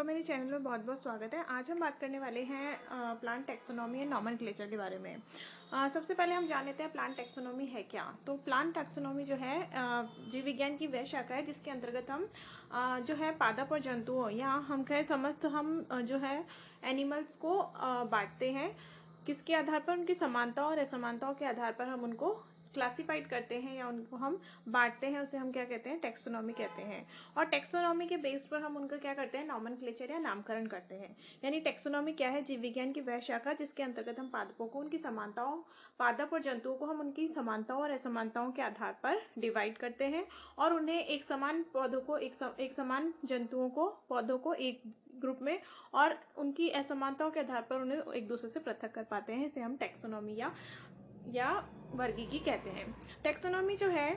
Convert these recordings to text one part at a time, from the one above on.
आपका मेरे चैनल में बहुत बहुत स्वागत है। आज हम बात करने वाले हैं प्लांट टैक्सोनॉमी एंड नॉमेनक्लेचर के बारे में। सबसे पहले हम जान लेते हैं प्लांट टैक्सोनॉमी है क्या। तो प्लांट टैक्सोनॉमी जो है जीव विज्ञान की वह शाखा है जिसके अंतर्गत हम जो है पादप और जंतुओं या हम कहें समस्त हम जो है एनिमल्स को बांटते हैं। किसके आधार पर? उनकी समानताओं और असमानताओं के आधार पर हम उनको क्लासिफाइड करते हैं या उनको हम बांटते हैं, उसे हम क्या कहते हैं? टैक्सोनॉमी कहते हैं। और टैक्सोनॉमी के बेस पर हम उनका क्या करते हैं? नॉमेनक्लेचर या नामकरण करते हैं। यानी टैक्सोनॉमी क्या है? जीव विज्ञान की वह शाखा जिसके अंतर्गत हम पादपों को उनकी समानताओं, पादप और जंतुओं को हम उनकी समानताओं और असमानताओं के आधार पर डिवाइड करते हैं और उन्हें एक समान पौधों को एक समान जंतुओं को पौधों को एक ग्रुप में और उनकी असमानताओं के आधार पर उन्हें एक दूसरे से पृथक कर पाते हैं। इसे हम टैक्सोनॉमी या वर्गीकी कहते हैं। टैक्सोनॉमी जो है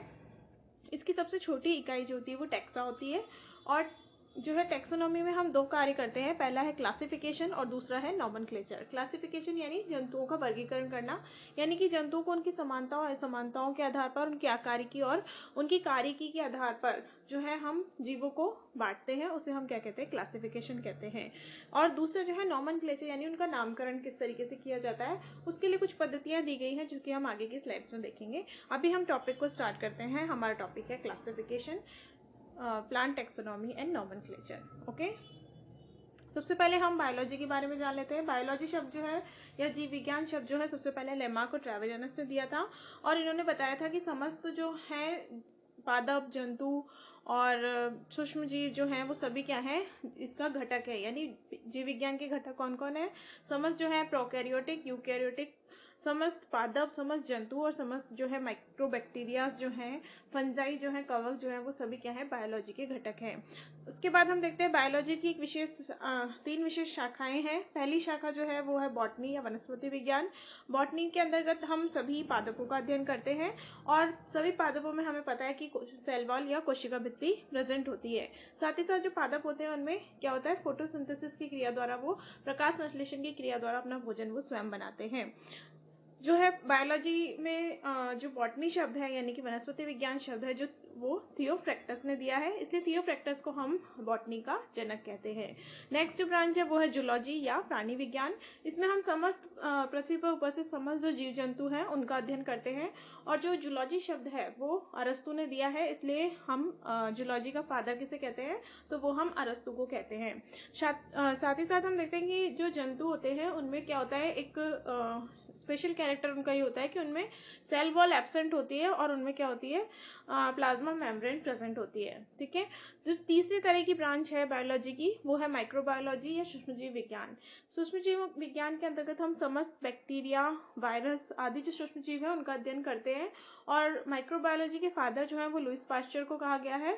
इसकी सबसे छोटी इकाई जो होती है वो टैक्सा होती है। और जो है टैक्सोनॉमी में हम दो कार्य करते हैं, पहला है क्लासिफिकेशन और दूसरा है नॉमेनक्लेचर। क्लासिफिकेशन यानी जंतुओं का वर्गीकरण करना, यानी कि जंतुओं को उनकी समानताओं और असमानताओं के आधार पर, उनकी आकारिकी और उनकी कार्यकी के आधार पर जो है हम जीवों को बांटते हैं, उसे हम क्या कहते हैं? क्लासिफिकेशन कहते हैं। और दूसरा जो है नॉमेनक्लेचर यानी उनका नामकरण किस तरीके से किया जाता है, उसके लिए कुछ पद्धतियां दी गई हैं जो कि हम आगे की स्लाइड्स में देखेंगे। अभी हम टॉपिक को स्टार्ट करते हैं। हमारा टॉपिक है classification, plant taxonomy and nomenclature. Okay, सबसे पहले हम बायोलॉजी के बारे में जान लेते हैं। बायोलॉजी शब्द जो है या जीव विज्ञान शब्द जो है सबसे पहले लेमार्क और ट्रेविजनस ने दिया था और इन्होंने बताया था कि समस्त जो है पादप, जंतु और सूक्ष्म जीव जो हैं वो सभी क्या है? इसका घटक है। यानी जीव विज्ञान के घटक कौन कौन है? समस्त जो है प्रोकैरियोटिक, यूकैरियोटिक, समस्त पादप, समस्त जंतु और समस्त जो है माइक्रोबैक्टीरिया जो हैं, फंजाई जो है, कवक जो है, वो सभी क्या है? बायोलॉजी के घटक हैं। उसके बाद हम देखते हैं बायोलॉजी की एक तीन विशेष शाखाएं हैं। पहली शाखा जो है वो है बॉटनी या वनस्पति विज्ञान। बॉटनी के अंतर्गत हम सभी पादपों का अध्ययन करते हैं और सभी पादपों में हमें पता है कि सेल वॉल या कोशिका भित्ति प्रेजेंट होती है। साथ ही साथ जो पादप होते हैं उनमें क्या होता है? फोटोसिंथेसिस की क्रिया द्वारा, वो प्रकाश संश्लेषण की क्रिया द्वारा अपना भोजन वो स्वयं बनाते हैं। जो है बायोलॉजी में जो बॉटनी शब्द है यानी कि वनस्पति विज्ञान शब्द है जो वो थियोफ्रैक्टस ने दिया है, इसलिए थियोफ्रैक्टस को हम बॉटनी का जनक कहते हैं। नेक्स्ट जो ब्रांच है वो है जूलॉजी या प्राणी विज्ञान। इसमें हम समस्त पृथ्वी पर उपस्थित समस्त जो जीव जंतु हैं उनका अध्ययन करते हैं और जो जूलॉजी शब्द है वो अरस्तु ने दिया है, इसलिए हम जूलॉजी का फादर किसे कहते हैं? तो वो हम अरस्तु को कहते हैं। साथ ही साथ हम देखते हैं कि जो जंतु होते हैं उनमें क्या होता है? एक स्पेशल कैरेक्टर उनका ये होता है कि उनमें सेल वॉल एब्सेंट होती है और उनमें क्या होती है? प्लाज्मा मेम्ब्रेन प्रेजेंट होती है। ठीक है, जो तीसरी तरह की ब्रांच है बायोलॉजी की वो है माइक्रोबायोलॉजी या सूक्ष्मजीव विज्ञान। सूक्ष्मजीव विज्ञान के अंतर्गत हम समस्त बैक्टीरिया, वायरस आदि जो सूक्ष्मजीव है उनका अध्ययन करते हैं और माइक्रोबायोलॉजी के फादर जो है वो लुईस पास्चर को कहा गया है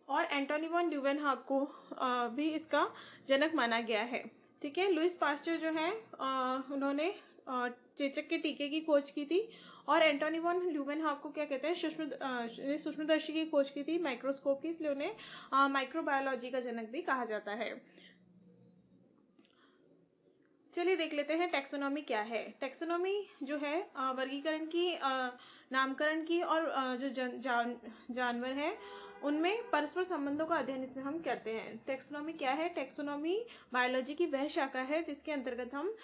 और एंटोनी वॉन ल्यूवेनहॉक को भी इसका जनक माना गया है। ठीक है, लुईस पास्चर जो है उन्होंने चेचक के टीके की खोज की थी और एंटोनी वॉन ल्यूवेनहॉक को क्या कहते हैं? सूक्ष्मदर्शी की खोज की थी, माइक्रोस्कोप की, इसलिए उन्हें माइक्रोबायोलॉजी का जनक भी कहा जाता है। चलिए देख लेते हैं टैक्सोनॉमी क्या है। टैक्सोनॉमी जो है वर्गीकरण की, नामकरण की और जो जानवर है उनमें परस्पर संबंधों का अध्ययन इसमें हम करते हैं। टैक्सोनॉमी क्या है? टैक्सोनॉमी बायोलॉजी की वह शाखा है जिसके अंतर्गत हम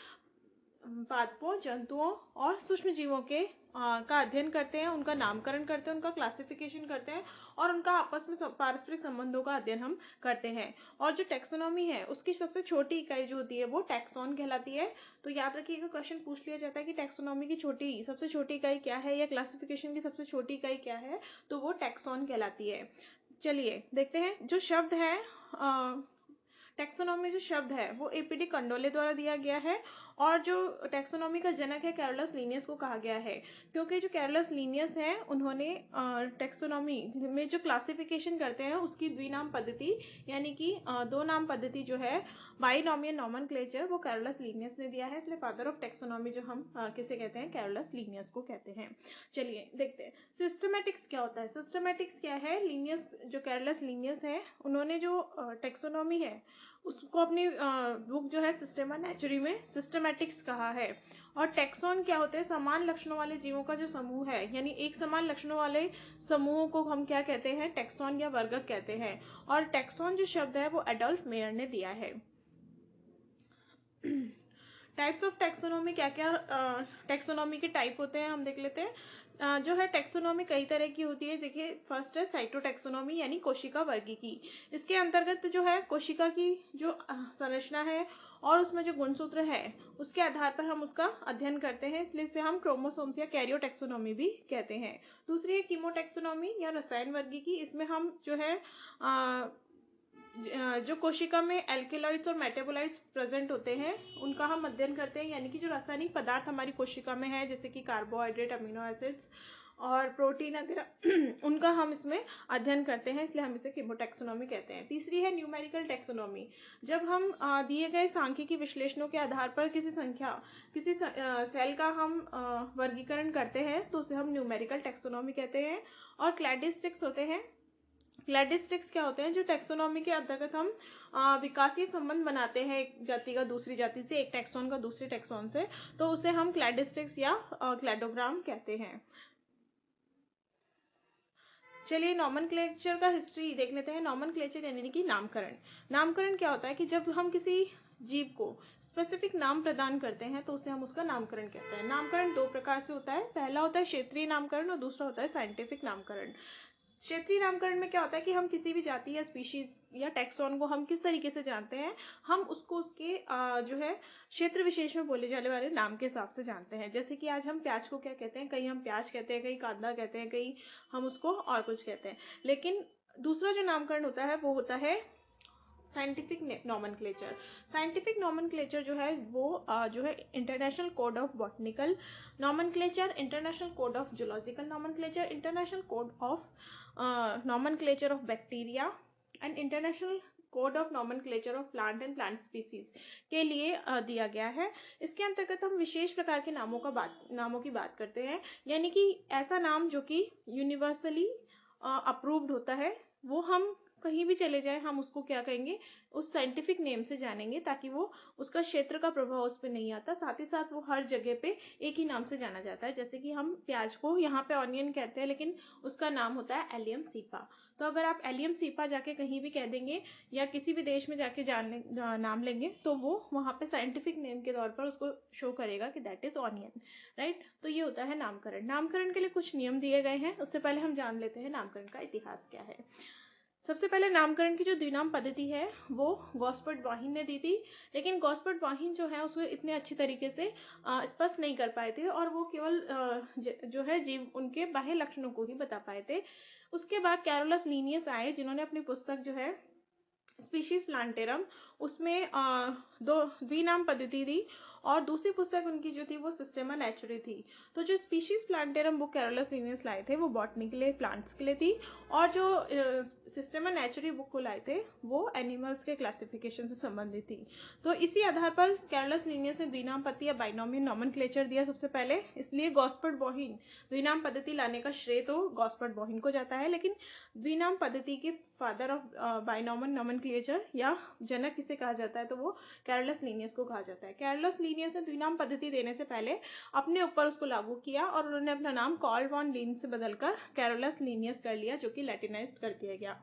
पादपों, जंतुओं और सूक्ष्म जीवों के का अध्ययन करते हैं, उनका नामकरण करते हैं, उनका क्लासिफिकेशन करते हैं और उनका आपस में पारस्परिक संबंधों का अध्ययन हम करते हैं। और जो टैक्सोनॉमी है उसकी सबसे छोटी इकाई जो होती है वो टैक्सॉन कहलाती है। तो याद रखिएगा, क्वेश्चन पूछ लिया जाता है कि टैक्सोनॉमी की सबसे छोटी इकाई क्या है या क्लासिफिकेशन की सबसे छोटी इकाई क्या है, तो वो टैक्सॉन कहलाती है। चलिए देखते हैं। जो शब्द है टैक्सोनॉमी, जो शब्द है वो एपीडी कंडोले द्वारा दिया गया है और जो टैक्सोनॉमी का जनक है कैरोलस लिनियस को कहा गया है, क्योंकि जो कैरोलस लिनियस है उन्होंने टैक्सोनॉमी में जो क्लासिफिकेशन करते हैं उसकी द्विनाम पद्धति यानी कि दो नाम पद्धति जो है बाइनॉमियल नॉमेनक्लेचर वो कैरोलस लिनियस ने दिया है, इसलिए फादर ऑफ टैक्सोनॉमी जो हम किसे कहते हैं? कैरोलस लिनियस को कहते हैं। चलिए देखते हैं सिस्टमैटिक्स क्या होता है। सिस्टमैटिक्स क्या है? लिनियस, जो कैरोलस लिनियस है उन्होंने जो टैक्सोनॉमी है उसको अपनी बुक जो है सिस्टेमा नेचुरी में सिस्टमैटिक सिस्टमैटिक्स कहा है। और टैक्सॉन क्या होते हैं? समान लक्षणों वाले जीवों का जो समूह है, यानी एक समान लक्षणों वाले समूहों को हम क्या कहते हैं? टैक्सॉन या वर्गक कहते हैं। और टैक्सॉन जो शब्द है वो एडोल्फ मेयर ने दिया है। टाइप्स ऑफ टैक्सोनॉमी, क्या क्या टैक्सोनॉमी के टाइप होते हैं हम देख लेते हैं। जो है टैक्सोनॉमी कई तरह की होती है। देखिए, फर्स्ट है साइटोटैक्सोनॉमी, यानी कोशिका वर्गीकी। इसके अंतर्गत जो है कोशिका की जो संरचना है और उसमें जो गुणसूत्र है उसके आधार पर हम उसका अध्ययन करते हैं, इसलिए इसे हम क्रोमोसोम्स या कैरियोटैक्सोनॉमी भी कहते हैं। दूसरी है कीमोटैक्सोनॉमी या रसायन वर्गीकी। इसमें हम जो है जो कोशिका में एल्केलॉइड्स और मेटाबोलाइट्स प्रेजेंट होते हैं उनका हम अध्ययन करते हैं, यानी कि जो रासायनिक पदार्थ हमारी कोशिका में है, जैसे कि कार्बोहाइड्रेट, अमीनो एसिड्स और प्रोटीन वगैरह, उनका हम इसमें अध्ययन करते हैं, इसलिए हम इसे कीमोटैक्सोनॉमी कहते हैं। तीसरी है न्यूमेरिकल टैक्सोनॉमी। जब हम दिए गए सांख्यिकी विश्लेषणों के आधार पर किसी सेल का हम वर्गीकरण करते हैं तो उसे हम न्यूमेरिकल टैक्सोनॉमी कहते हैं। और क्लैडिस्टिक्स होते हैं। क्लैडिस्टिक्स क्या होते हैं? जो टैक्सोनॉमी के अंतर्गत हम विकासीय संबंध बनाते हैं एक जाति का दूसरी जाति से, एक टैक्सॉन का दूसरे टैक्सॉन से, तो उसे हम क्लैडिस्टिक्स या क्लैडोग्राम कहते हैं। चलिए नॉमेनक्लेचर का हिस्ट्री देख लेते हैं। नॉमेनक्लेचर यानी कि नामकरण। नामकरण क्या होता है कि जब हम किसी जीव को स्पेसिफिक नाम प्रदान करते हैं तो उसे हम उसका नामकरण कहते हैं। नामकरण दो प्रकार से होता है। पहला होता है क्षेत्रीय नामकरण और दूसरा होता है साइंटिफिक नामकरण। क्षेत्रीय नामकरण में क्या होता है कि हम किसी भी जाति या स्पीशीज या टैक्सॉन को हम किस तरीके से जानते हैं, हम उसको उसके जो है क्षेत्र विशेष में बोले जाने वाले नाम के हिसाब से जानते हैं। जैसे कि आज हम प्याज को क्या कहते हैं? कहीं हम प्याज कहते हैं, कहीं कांदा कहते हैं, कहीं हम उसको और कुछ कहते हैं। लेकिन दूसरा जो नामकरण होता है वो होता है साइंटिफिक नॉमेनक्लेचर। साइंटिफिक नॉमेनक्लेचर जो है वो जो है international code of botanical nomenclature, international code of zoological nomenclature, international code of nomenclature of bacteria and international code of nomenclature of plant and plant species के लिए दिया गया है। इसके अंतर्गत हम विशेष प्रकार के नामों की बात करते हैं, यानी कि ऐसा नाम जो कि यूनिवर्सली अप्रूव्ड होता है, वो हम कहीं भी चले जाए हम उसको क्या कहेंगे? उस साइंटिफिक नेम से जानेंगे, ताकि वो उसका क्षेत्र का प्रभाव उस पर नहीं आता। साथ ही साथ वो हर जगह पे एक ही नाम से जाना जाता है। जैसे कि हम प्याज को यहाँ पे ऑनियन कहते हैं, लेकिन उसका नाम होता है एलियम सीपा। तो अगर आप एलियम सीपा जाके कहीं भी कह देंगे या किसी भी देश में जाके नाम लेंगे तो वो वहाँ पे साइंटिफिक नेम के तौर पर उसको शो करेगा कि दैट इज ऑनियन, राइट। तो ये होता है नामकरण। नामकरण के लिए कुछ नियम दिए गए हैं। उससे पहले हम जान लेते हैं नामकरण का इतिहास क्या है। सबसे पहले नामकरण की जो द्विनाम पद्धति है वो गॉस्पर्ट बॉहिन ने दी थी, लेकिन गॉस्पर्ट बॉहिन जो है उसको इतने अच्छी तरीके से स्पष्ट नहीं कर पाए थे और वो केवल जो है जीव उनके बाह्य लक्षणों को ही बता पाए थे। उसके बाद कैरोलस लीनियस आए, जिन्होंने अपनी पुस्तक जो है स्पीशीज प्लांटेरम, उसमें दो द्विनाम पद्धति दी और दूसरी पुस्तक उनकी जो थी वो सिस्टेमा नेचुरी थी। तो जो species plantarum book Carolus Linnaeus लाए थे वो बॉटनी के लिए, प्लांट्स के लिए थी, और जो सिस्टेमा नेचुरी बुक को लाए थे वो एनिमल्स के क्लासिफिकेशन से संबंधित थी। तो इसी आधार पर कैरोलस लीनियस ने द्विनाम पद्धति या बाइनोमियल नॉमेनक्लेचर दिया सबसे पहले, इसलिए गॉस्पर्ट बॉहिन द्विनाम पद्धति लाने का श्रेय तो गॉस्पर्ट बॉहिन को जाता है। लेकिन द्विनाम पद्धति के फादर ऑफ बाइनोमियल नॉमेनक्लेचर या जनक किसे कहा जाता है तो वो कैरोलस लीनियस को कहा जाता है। कैरोलस लीनियस ने द्विनाम पद्धति देने से पहले अपने ऊपर उसको लागू किया और उन्होंने अपना नाम कार्ल वॉन लिन से बदलकर कैरोलस लीनियस कर लिया, जो कि लैटिनाइज्ड कर दिया गया।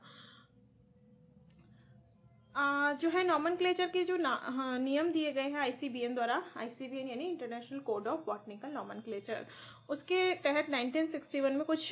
जो है नॉमेनक्लेचर के जो नियम दिए गए हैं आईसीबीएन द्वारा, आईसीबीएन यानी international code of botanical nomenclature, उसके तहत 1961 में कुछ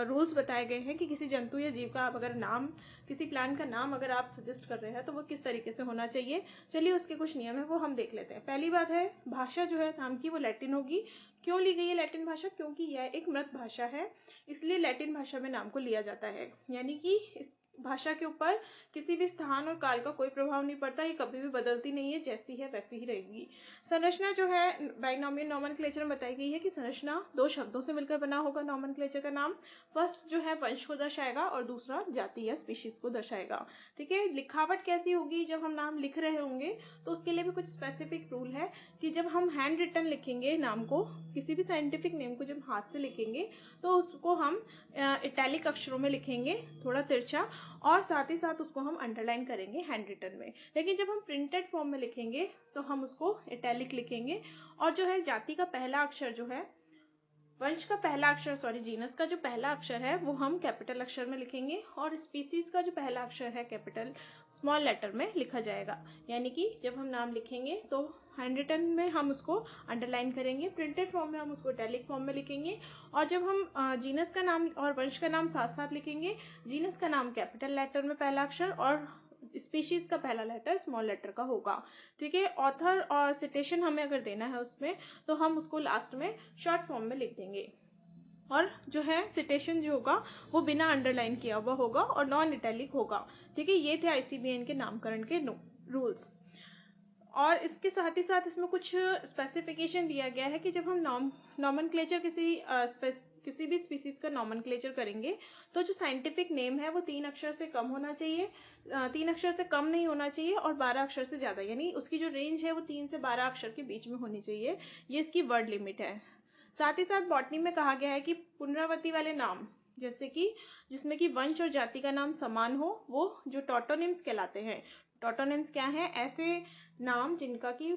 रूल्स बताए गए हैं कि किसी जंतु या जीव का आप अगर नाम, किसी प्लांट का नाम अगर आप सजेस्ट कर रहे हैं तो वो किस तरीके से होना चाहिए। चलिए उसके कुछ नियम है वो हम देख लेते हैं। पहली बात है भाषा जो है नाम की वो लैटिन होगी। क्यों ली गई है लैटिन भाषा? क्योंकि यह एक मृत भाषा है, इसलिए लैटिन भाषा में नाम को लिया जाता है। यानी कि इस भाषा के ऊपर किसी भी स्थान और काल का कोई प्रभाव नहीं पड़ता, ये कभी भी बदलती नहीं है, जैसी है वैसी ही रहेगी। संरचना जो है बाइनोमियल नॉमेनक्लेचर में बताई गई है कि संरचना दो शब्दों से मिलकर बना होगा नॉमेनक्लेचर का नाम। फर्स्ट जो है वंश को दर्शाएगा और दूसरा जाति या स्पीशीज को दर्शाएगा। ठीक है, लिखावट कैसी होगी? जब हम नाम लिख रहे होंगे तो उसके लिए भी कुछ स्पेसिफिक रूल है कि जब हम हैंड रिटन लिखेंगे नाम को, किसी भी साइंटिफिक नेम को जब हाथ से लिखेंगे तो उसको हम इटैलिक अक्षरों में लिखेंगे, थोड़ा तिरछा, और साथ ही साथ उसको हम अंडरलाइन करेंगे हैंड रिटन में। लेकिन जब हम प्रिंटेड फॉर्म में लिखेंगे तो हम उसको इटैलिक लिखेंगे, और जो है जाति का पहला अक्षर जो है, वंश का पहला अक्षर जीनस का जो पहला अक्षर है वो हम कैपिटल अक्षर में लिखेंगे, और स्पीसीज का जो पहला अक्षर है कैपिटल स्मॉल लेटर में लिखा जाएगा। यानी कि जब हम नाम लिखेंगे तो हैंड रिटन में हम उसको अंडरलाइन करेंगे, प्रिंटेड फॉर्म में हम उसको इटैलिक फॉर्म में लिखेंगे, और जब हम जीनस का नाम और वंश का नाम साथ साथ लिखेंगे, जीनस का नाम कैपिटल लेटर में पहला अक्षर और स्पीशीज का पहला लेटर स्मॉल लेटर का होगा। ठीक है, ऑथर और सिटेशन हमें अगर देना है उसमें तो हम उसको लास्ट में शॉर्ट फॉर्म में लिख देंगे, और जो है सिटेशन जो होगा वो बिना अंडरलाइन किया हुआ होगा और नॉन इटैलिक होगा। ठीक है, ये थे आईसीबीएन के नामकरण के रूल्स। और इसके साथ ही साथ इसमें कुछ स्पेसिफिकेशन दिया गया है कि जब हम नॉमेनक्लेचर किसी भी स्पीसीज का नॉमेनक्लेचर करेंगे तो जो साइंटिफिक नेम है वो 3 अक्षर से कम होना चाहिए, 3 अक्षर से कम नहीं होना चाहिए, और 12 अक्षर से ज्यादा, यानी उसकी जो रेंज है वो 3 से 12 अक्षर के बीच में होनी चाहिए। ये इसकी वर्ड लिमिट है। साथ ही साथ बॉटनी में कहा गया है कि पुनरावृत्ति वाले नाम, जैसे कि जिसमें कि वंश और जाति का नाम समान हो, वो जो टॉटोनिम्स कहलाते हैं। टॉटोनिम्स क्या है? ऐसे नाम जिनका की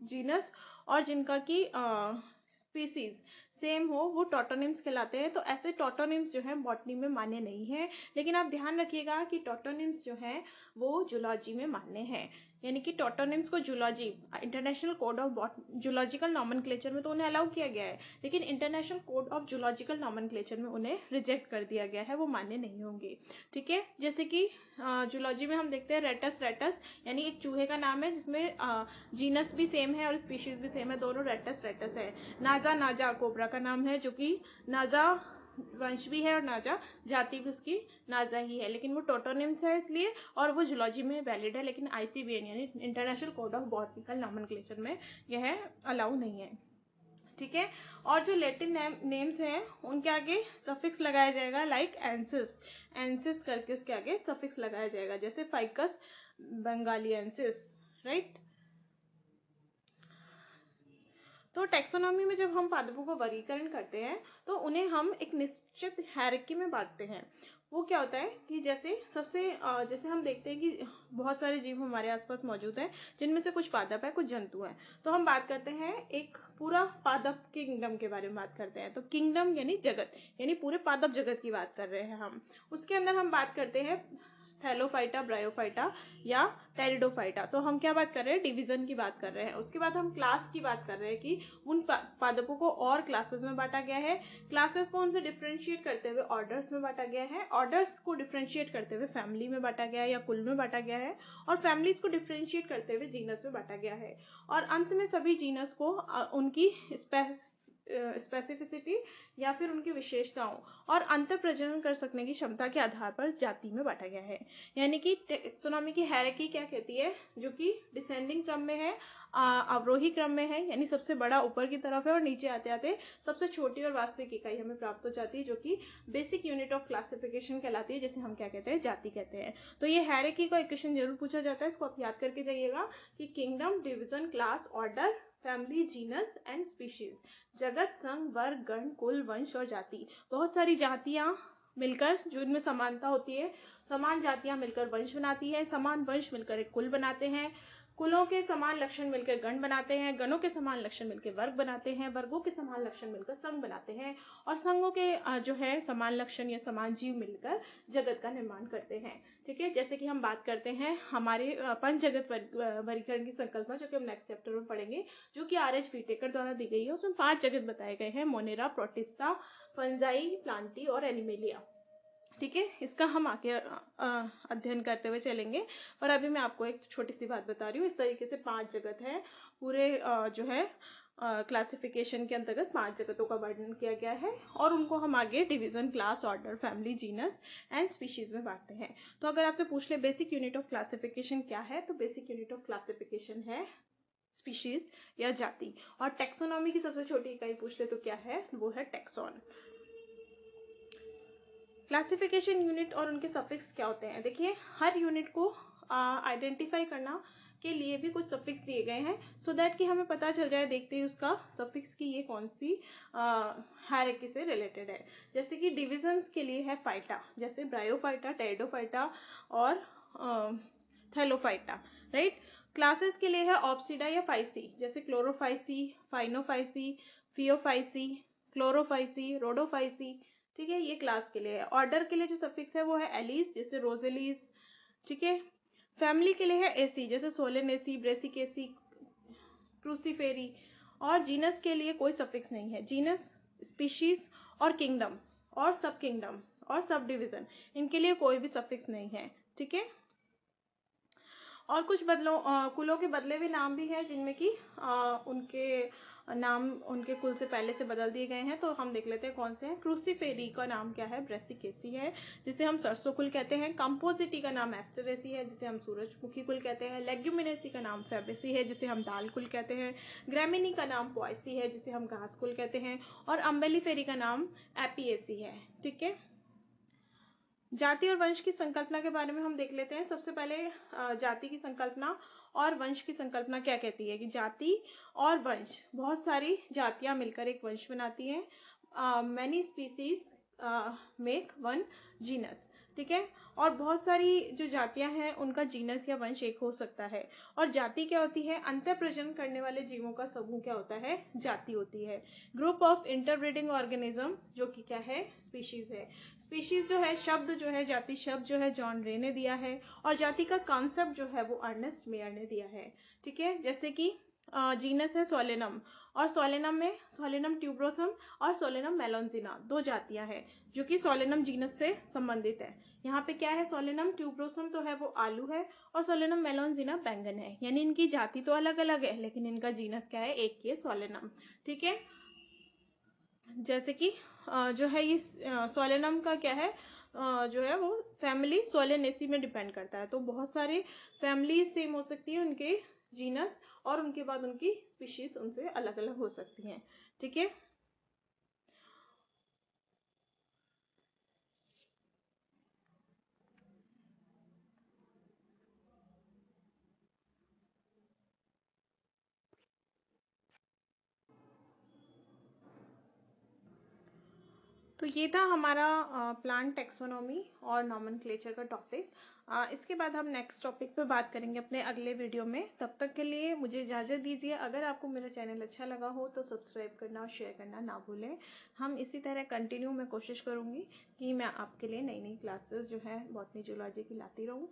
जीनस और जिनका की स्पीसीज सेम हो, वो टॉटोनिम्स कहलाते हैं। तो ऐसे टॉटोनिम्स जो है बॉटनी में मान्य नहीं है, लेकिन आप ध्यान रखिएगा कि टॉटोनिम्स जो है वो जूलॉजी में मान्य है। यानी कि टॉटोनिम्स को zoology, international code of zoological nomenclature में तो उन्हें अलाउ किया गया है, लेकिन international code of zoological nomenclature में उन्हें रिजेक्ट कर दिया गया है, वो मान्य नहीं होंगे। ठीक है, जैसे कि जूलॉजी में हम देखते हैं रेटस यानी एक चूहे का नाम है जिसमें जीनस भी सेम है और स्पीशीज भी सेम है, दोनों रेटस है। नाजा कोबरा का नाम है, जो कि नाजा वंश भी है और नाजा जाति भी उसकी नाजा ही है, लेकिन वो टोटोनिम्स है इसलिए, और वो जूलॉजी में वैलिड है, लेकिन आईसीबीएन यानी international code of botanical nomenclature में यह अलाउ नहीं है। ठीक है, और जो लैटिन नेम्स हैं उनके आगे सफिक्स लगाया जाएगा, लाइक एंसिस करके उसके आगे सफिक्स लगाया जाएगा, जैसे फाइकस बंगालियंसिस, राइट। तो टैक्सोनॉमी में जब हम पादपों को वर्गीकरण करते हैं तो उन्हें हम एक निश्चित हायरार्की में बांटते हैं। वो क्या होता है कि जैसे हम देखते हैं कि बहुत सारे जीव हमारे आसपास मौजूद हैं, जिनमें से कुछ पादप है, कुछ जंतु हैं। तो हम बात करते हैं एक पूरा पादप किंगडम के बारे में बात करते हैं। तो किंगडम यानी जगत, यानी पूरे पादप जगत की बात कर रहे हैं हम। उसके अंदर हम बात करते हैं थैलोफाइटा, ब्रायोफाइटा या टेरिडोफाइटा। तो हम क्या बात कर रहे हैं? डिवीजन की बात कर रहे हैं। उसके बाद हम क्लास की बात कर रहे हैं कि उन पादपों को और क्लासेस में बांटा गया है। क्लासेस को उनसे डिफरेंशिएट करते हुए ऑर्डर्स में बांटा गया है। ऑर्डर्स को डिफरेंशिएट करते हुए फैमिली में बांटा गया है या कुल में बांटा गया है, और फैमिलीज को डिफरेंशिएट करते हुए जीनस में बांटा गया है। और अंत में सभी जीनस को उनकी स्पेसिफिसिटी या फिर उनकी विशेषताओं और अंतर प्रजनन कर सकने की क्षमता के आधार पर जाति में बांटा गया है। यानी कि टैक्सोनॉमी की हायरार्की क्या कहती है? जो कि डिसेंडिंग क्रम में है, अवरोही क्रम में है, यानी सबसे बड़ा ऊपर की तरफ है और नीचे आते आते सबसे छोटी और वास्तविक इकाई हमें प्राप्त हो जाती है, जो कि बेसिक यूनिट ऑफ क्लासिफिकेशन कहलाती है, जिसे हम क्या कहते हैं? जाति कहते हैं। तो ये हायरार्की का एक क्वेश्चन जरूर पूछा जाता है, इसको आप याद करके जाइएगा कि kingdom, division, class, order, family, genus and species, जगत, संघ, वर्ग, गण, कुल, वंश और जाति। बहुत सारी जातियां मिलकर, जो इनमें समानता होती है, समान जातियां मिलकर वंश बनाती है, समान वंश मिलकर एक कुल बनाते हैं, कुलों के समान लक्षण मिलकर गण बनाते हैं, गणों के समान लक्षण मिलकर वर्ग बनाते हैं, वर्गों के समान लक्षण मिलकर संघ बनाते हैं, और संघों के जो है समान लक्षण या समान जीव मिलकर जगत का निर्माण करते हैं। ठीक है, जैसे कि हम बात करते हैं हमारे पंच जगत वर्गीकरण की संकल्पना, जो कि हम नेक्स्ट चैप्टर में पढ़ेंगे, जो कि आर एच व्हिटेकर द्वारा दी गई है। उसमें 5 जगत बताए गए हैं: मोनेरा, प्रोटिस्टा, फंजाई, प्लांटी और एनिमेलिया। ठीक है, इसका हम आगे अध्ययन करते हुए चलेंगे, पर अभी मैं आपको एक छोटी सी बात बता रही हूँ। इस तरीके से 5 जगत है, पूरे जो है क्लासिफिकेशन के अंतर्गत 5 जगतों का वर्णन किया गया है, और उनको हम आगे division, class, order, family, genus and species में बांटते हैं। तो अगर आपसे पूछ ले बेसिक यूनिट ऑफ क्लासिफिकेशन क्या है, तो बेसिक यूनिट ऑफ क्लासिफिकेशन है स्पीशीज या जाति। और टैक्सोनॉमी की सबसे छोटी इकाई पूछ ले तो क्या है? वो है टैक्सॉन। क्लासिफिकेशन यूनिट और उनके सफिक्स क्या होते हैं? देखिए, हर यूनिट को आइडेंटिफाई करना के लिए भी कुछ सफिक्स दिए गए हैं, सो दैट कि हमें पता चल जाए देखते ही उसका सफिक्स की ये कौन सी हायरार्की से रिलेटेड है। जैसे कि डिविजन्स के लिए है फाइटा, जैसे ब्रायोफाइटा, टेरिडोफाइटा और थैलोफाइटा, राइट। क्लासेस के लिए है ऑप्सिडा या फाइसी, जैसे क्लोरोफाइसी, फाइनोफाइसी, फियोफाइसी, क्लोरोफाइसी, रोडोफाइसी, ठीक है, ये क्लास के लिए है। ऑर्डर के लिए जो सफिक्स है वो है एलिस, जैसे रोजेलिस, ठीक है। फैमिली के लिए है एसी, जैसे सोलेनेसी, ब्रेसिकेसी, क्रूसीफेरी। और जीनस के लिए कोई सफिक्स नहीं है। जीनस, स्पीशीज और किंगडम और सब किंगडम और सब डिवीजन, इनके लिए कोई भी सफिक्स नहीं है, ठीक है। और कुछ कुलों के बदले हुए नाम भी हैं, जिनमें कि उनके नाम उनके कुल से पहले से बदल दिए गए हैं। तो हम देख लेते हैं कौन से हैं। क्रूसीफेरी का नाम क्या है? ब्रेसिकेसी है, जिसे हम सरसों कुल कहते हैं। कंपोजिटी का नाम एस्टरेसी है, जिसे हम सूरजमुखी कुल कहते हैं। लेग्यूमिनेसी का नाम फैबेसी है, जिसे हम दाल कुल कहते हैं। ग्रेमिनी का नाम पॉयसी है, जिसे हम घास कुल कहते हैं। और अम्बेलिफेरी का नाम एपिएसी है, ठीक है। जाति और वंश की संकल्पना के बारे में हम देख लेते हैं। सबसे पहले जाति की संकल्पना और वंश की संकल्पना क्या कहती है कि जाति और वंश, बहुत सारी जातियां मिलकर एक वंश बनाती हैं। Many species make one genus, ठीक है। और बहुत सारी जो जातियां हैं उनका जीनस या वंश एक हो सकता है। और जाति क्या होती है? अंतर प्रजनन करने वाले जीवों का समूह क्या होता है? जाति होती है। ग्रुप ऑफ इंटरब्रीडिंग ऑर्गेनिज्म, जो कि क्या है? स्पीशीज है। स्पीशीज जो है, शब्द जो है, जाति शब्द जो है, जॉन रे ने दिया है। और जाति का कॉन्सेप्ट जो है वो अर्नेस्ट मेयर ने दिया है, ठीक है। जैसे कि जीनस है सोलेनम, और सोलेनम में सोलेनम ट्यूब्रोसम और सोलेनम मेलोन्जिना, दो जातियां हैं जो कि सोलेनम जीनस से संबंधित है। यहाँ पे क्या है? सोलेनम ट्यूब्रोसम तो है वो आलू है, और सोलेनम मेलोन्जिना बैंगन है। यानी इनकी जाति तो अलग अलग है, लेकिन इनका जीनस क्या है? एक ही है, सोलेनम, ठीक है। जैसे कि जो है ये सोलेनम का क्या है, जो है वो फैमिली सोलेनेसी में डिपेंड करता है। तो बहुत सारे फैमिली सेम हो सकती है उनके जीनस, और उनके बाद उनकी स्पीशीज उनसे अलग अलग हो सकती हैं, ठीक है। तो ये था हमारा प्लांट टेक्सोनॉमी और नॉमेनक्लेचर का टॉपिक। इसके बाद हम नेक्स्ट टॉपिक पे बात करेंगे अपने अगले वीडियो में। तब तक के लिए मुझे इजाज़त दीजिए। अगर आपको मेरा चैनल अच्छा लगा हो तो सब्सक्राइब करना और शेयर करना ना भूलें। हम इसी तरह कंटिन्यू मैं कोशिश करूँगी कि मैं आपके लिए नई नई क्लासेस जो है बॉटनी जूलॉजी की लाती रहूँ।